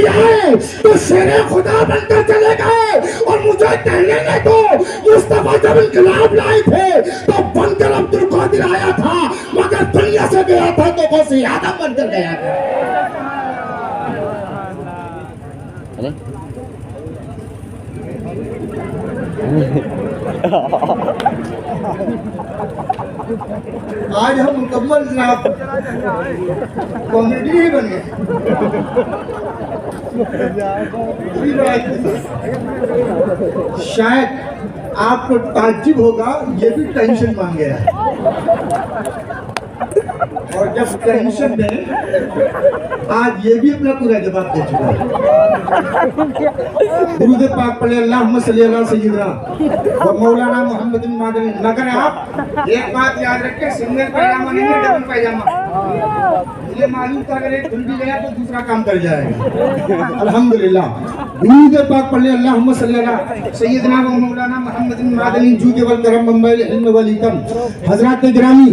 नबी आए तो शेरे खुदा बनकर चले गए। और मुझे कहने में तो मुस्तफा जब इनकलाब लाए थे तो बनकर अब्दुल कादिर आया था, मगर दुनिया से गया था तो गौसे आदम बनकर गया था। आज हम मुकम्मल जनाब कॉमेडी ही बन गए। शायद आपको ताज्जुब होगा, ये भी टेंशन मांग गया। और जब टेंशन में आज ये भी अपना पूरा जवाब दे चुका है। दुरूद पाक पढ़े अल्लाहुम्मा सल्ली अला सय्यिदना व मौलाना मोहम्मद बिन मादनी। मगर आप एक बात याद रखें, सिंगल पैजामा नहीं है, डबल पैजामा। मुझे मालूम था अगर एक खुल भी गया तो दूसरा काम कर जाएगा। अल्हम्दुलिल्लाह। दुरूद पाक पढ़े अल्लाहुम्मा सल्ली अला सय्यिदना व मौलाना मोहम्मद बिन मादनी जूद वल करम वल इल्म वल हिकम। हज़रात गिरामी